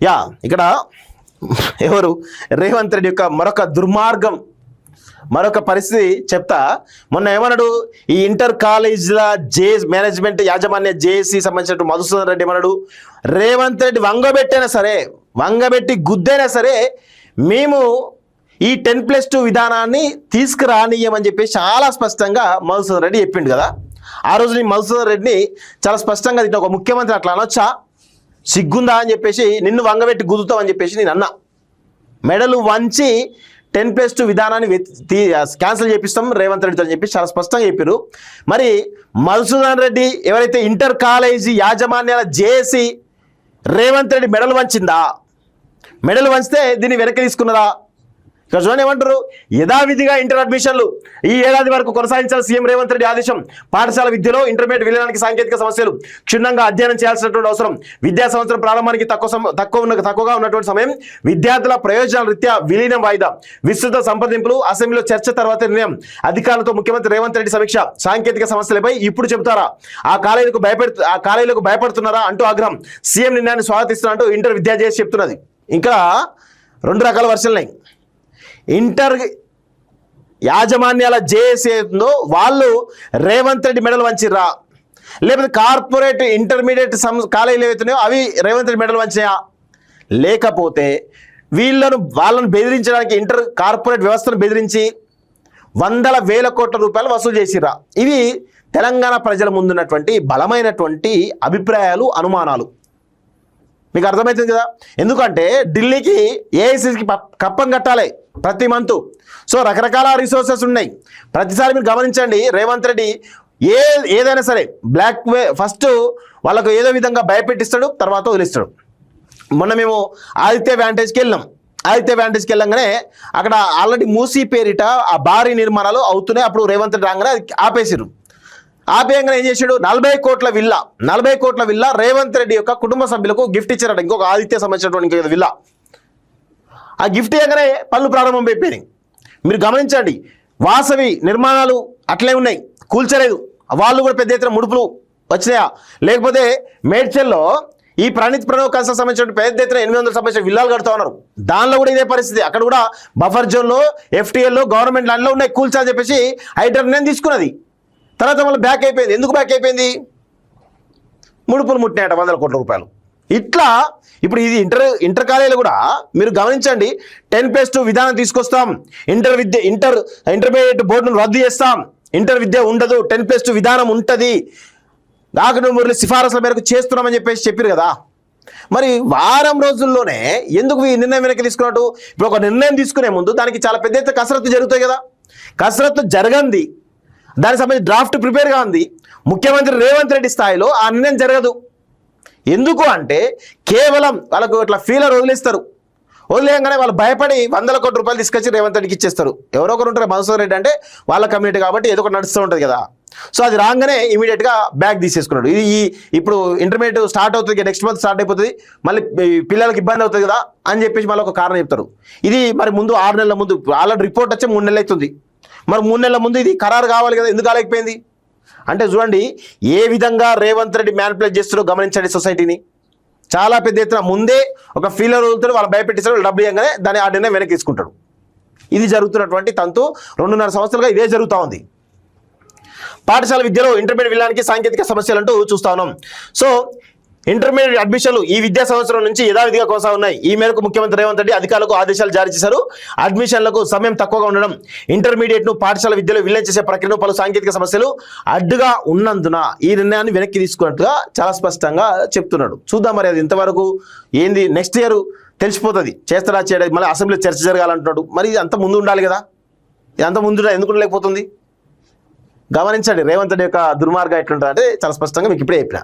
Yeah ఇక్కడ ఎవరు రేవంత్ రెడ్డి యొక్క మరొక దుర్మార్గం మరొక పరిస్థితి చెప్తా. మొన్న ఏమన్నాడు, ఈ ఇంటర్ కాలేజీల మేనేజ్మెంట్ యాజమాన్య జేఏసీ సంబంధించిన మధుసూదన్ రెడ్డి ఏమన్నాడు, రేవంత్ రెడ్డి వంగబెట్టైనా సరే వంగబెట్టి గుద్దైనా సరే మేము ఈ 10+2 విధానాన్ని తీసుకురానియమని చెప్పి చాలా స్పష్టంగా మధుసూదన్ రెడ్డి చెప్పిండు కదా. ఆ రోజు నేను మధుసూదన్ రెడ్డిని చాలా స్పష్టంగా తిట్టిన, ఒక ముఖ్యమంత్రి అట్లా అనొచ్చా, సిగ్గుందా అని చెప్పేసి, నిన్ను వంగబెట్టి గుద్దుతామని చెప్పేసి నేను అన్నా. మెడలు వంచి 10+2 విధానాన్ని క్యాన్సిల్ చేపిస్తాం రేవంత్ రెడ్డితో అని చెప్పి చాలా స్పష్టంగా చెప్పారు. మరి మధుసూదన్ రెడ్డి ఎవరైతే ఇంటర్ కాలేజీ యాజమాన్యాల జేఏసీ రేవంత్ రెడ్డి మెడలు వంచిందా, మెడలు వంచితే దీన్ని వెనక్కి తీసుకున్నదా? ఇక్కడ చూడండి ఏమంటారు, యథావిధిగా ఇంటర్ అడ్మిషన్లు ఈ ఏడాది వరకు కొనసాగించాలి సీఎం రేవంత్ రెడ్డి ఆదేశం. పాఠశాల విద్యలో ఇంటర్మీడియట్ విలీనానికి సాంకేతిక సమస్యలు క్షుణ్ణంగా అధ్యయనం చేయాల్సినటువంటి అవసరం. విద్యా సంవత్సరం ప్రారంభానికి తక్కువగా ఉన్నటువంటి సమయం. విద్యార్థుల ప్రయోజనాల రీత్యా విలీనం వాయిదా. విస్తృత సంప్రదింపులు, అసెంబ్లీలో చర్చ తర్వాత నిర్ణయం. అధికారులతో ముఖ్యమంత్రి రేవంత్ రెడ్డి సమీక్ష. సాంకేతిక సమస్యలపై ఇప్పుడు చెబుతారా, ఆ కాలేజీలకు భయపడుతున్నారా అంటూ ఆగ్రహం. సీఎం నిర్ణయాన్ని స్వాగతిస్తున్నట్టు ఇంటర్ విద్యా చేసి చెప్తున్నది. ఇంకా 2 రకాల వర్షన్లున్నాయి. ఇంటర్ యాజమాన్యాల జేఏసీ ఉందో వాళ్ళు రేవంత్ రెడ్డి మెడలు వంచిర్రా, లేకపోతే కార్పొరేట్ ఇంటర్మీడియట్ కాలేజీలు ఏవైతున్నాయో అవి రేవంత్ రెడ్డి మెడలు వంచాయా, లేకపోతే వాళ్ళను బెదిరించడానికి కార్పొరేట్ వ్యవస్థను బెదిరించి వందల వేల కోట్ల రూపాయలు వసూలు చేసిర్రా? ఇవి తెలంగాణ ప్రజల ముందున్నటువంటి బలమైనటువంటి అభిప్రాయాలు, అనుమానాలు. మీకు అర్థమవుతుంది కదా. ఎందుకంటే ఢిల్లీకి ఏఐసీకి కప్పం కట్టాలి ప్రతి మంత్. సో రకరకాల రిసోర్సెస్ ఉన్నాయి. ప్రతిసారి మీరు గమనించండి, రేవంత్ రెడ్డి ఏదైనా సరే ఫస్ట్ వాళ్ళకు ఏదో విధంగా భయపెట్టిస్తాడు, తర్వాత వదిలిస్తాడు. మొన్న మేము ఆదిత్య వ్యాంటేజ్కి వెళ్ళంగానే అక్కడ ఆల్రెడీ మూసీ పేరిట ఆ భారీ నిర్మాణాలు అవుతున్నాయి. అప్పుడు రేవంత్ రెడ్డి రాగానే ఆపేసారు. ఆపేయంగానే ఏం చేశాడు, 40 కోట్ల విల్లా రేవంత్ రెడ్డి యొక్క కుటుంబ సభ్యులకు గిఫ్ట్ ఇచ్చారట. ఇంకొక ఆదిత్య సంబంధించినటువంటి విల్లా. ఆ గిఫ్ట్ ఇవ్వగానే పనులు ప్రారంభం అయిపోయినాయి. మీరు గమనించండి, వాసవి నిర్మాణాలు అట్లే ఉన్నాయి, కూల్చలేదు. వాళ్ళు కూడా పెద్ద ఎత్తున ముడుపులు వచ్చినాయా? లేకపోతే మేడ్చల్లో ఈ ప్రణవ్ కన్సల్ సంబంధించిన పెద్ద ఎత్తున 800 సంబంధించిన విల్లాలు కడుతూ ఉన్నారు. దానిలో కూడా ఇదే పరిస్థితి. అక్కడ కూడా బఫర్ జోన్లో, FTLలో, గవర్నమెంట్ ల్యాండ్లో ఉన్నాయి, కూల్చాలని చెప్పేసి హైడ్రా నిర్ణయం తీసుకున్నది. తర్వాత మళ్ళీ బ్యాక్ అయిపోయింది. ఎందుకు బ్యాక్ అయిపోయింది? ముడుపులు ముట్టినాయట 100 కోట్ల రూపాయలు. ఇట్లా ఇప్పుడు ఇది ఇంటర్ కాలేజీలు కూడా మీరు గమనించండి, 10+2 విధానం తీసుకొస్తాం, ఇంటర్మీడియట్ బోర్డును రద్దు చేస్తాం, ఇంటర్ విద్య ఉండదు, 10+2 విధానం ఉంటుంది, కాకుండా మురళి సిఫారసుల మేరకు చేస్తున్నామని చెప్పారు కదా. మరి వారం రోజుల్లోనే ఎందుకు ఈ నిర్ణయం వెనక్కి తీసుకున్నట్టు? ఇప్పుడు ఒక నిర్ణయం తీసుకునే ముందు దానికి చాలా పెద్ద ఎత్తున కసరత్తు జరుగుతాయి కదా. కసరత్తు జరగంది, దానికి సంబంధించి డ్రాఫ్ట్ ప్రిపేర్గా ఉంది. ముఖ్యమంత్రి రేవంత్ రెడ్డి స్థాయిలో ఆ నిర్ణయం జరగదు. ఎందుకు అంటే కేవలం వాళ్ళకు ఇట్లా ఫీలర్ వదిలేయంగానే వాళ్ళు భయపడి 100 కోట్ల రూపాయలు తీసుకొచ్చి రేవంత్ రెడ్డికి ఇచ్చేస్తారు. ఎవరో ఒకరు ఉంటారు, మధుసూదన్ రెడ్డి అంటే వాళ్ళ కమ్యూనిటీ కాబట్టి ఏదో ఒకటి నడుస్తూ ఉంటుంది కదా. సో అది రాగానే ఇమీడియట్గా బ్యాగ్ తీసేసుకున్నాడు. ఇప్పుడు ఇంటర్మీడియట్ స్టార్ట్ అవుతుంది, నెక్స్ట్ మంత్ స్టార్ట్ అయిపోతుంది, మళ్ళీ పిల్లలకి ఇబ్బంది అవుతుంది కదా అని చెప్పేసి మళ్ళీ ఒక కారణం చెప్తారు. ఇది మరి ముందు 6 నెలల ముందు ఆల్రెడీ రిపోర్ట్ వచ్చి 3 నెలలు అవుతుంది. మరి 3 నెలల ముందు ఇది ఖరారు కావాలి కదా, ఎందుకు కాలేకపోయింది? అంటే చూడండి ఏ విధంగా రేవంత్ రెడ్డి మ్యానిపులేట్ చేస్తారో గమనించండి. సొసైటీని చాలా పెద్ద ఎత్తున ముందే ఒక ఫీలర్ వదులుతాడు, వాళ్ళు భయపెట్టిస్తాడు, వాళ్ళు డబ్బులు ఇవ్వగానే దాన్ని ఆ నిర్ణయం వెనక్కి తీసుకుంటాడు. ఇది జరుగుతున్నటువంటి తంతు 2.5 సంవత్సరాలుగా ఇదే జరుగుతూ ఉంది. పాఠశాల విద్యలో ఇంటర్మీడియట్ విలీనానికి సాంకేతిక సమస్యలు అంటూ చూస్తా ఉన్నాం. సో ఇంటర్మీడియట్ అడ్మిషన్లు ఈ విద్యా సంవత్సరం నుంచి యథావిధిగా కొనసాగున్నాయి. ఈ మేరకు ముఖ్యమంత్రి రేవంత్ రెడ్డి అధికారులకు ఆదేశాలు జారీ చేశారు. అడ్మిషన్లకు సమయం తక్కువగా ఉండడం, ఇంటర్మీడియట్ను పాఠశాల విద్యలో విలీనం చేసే ప్రక్రియను పలు సాంకేతిక సమస్యలు అడ్డుగా ఉన్నందున ఈ నిర్ణయాన్ని వెనక్కి తీసుకున్నట్టుగా చాలా స్పష్టంగా చెప్తున్నాడు. చూద్దాం మరి అది ఇంతవరకు ఏంది, నెక్స్ట్ ఇయర్ తెలిసిపోతుంది. చేస్తారా చేయడం, మళ్ళీ అసెంబ్లీలో చర్చ జరగాలంటున్నాడు. మరి ఇది అంత ముందు ఉండాలి కదా, ఇది అంత ముందు ఎందుకు లేకపోతుంది? గమనించండి రేవంత్ రెడ్డి యొక్క దుర్మార్గం ఎట్లుంటుంది అంటే చాలా స్పష్టంగా మీకు ఇప్పుడే చెప్పిన.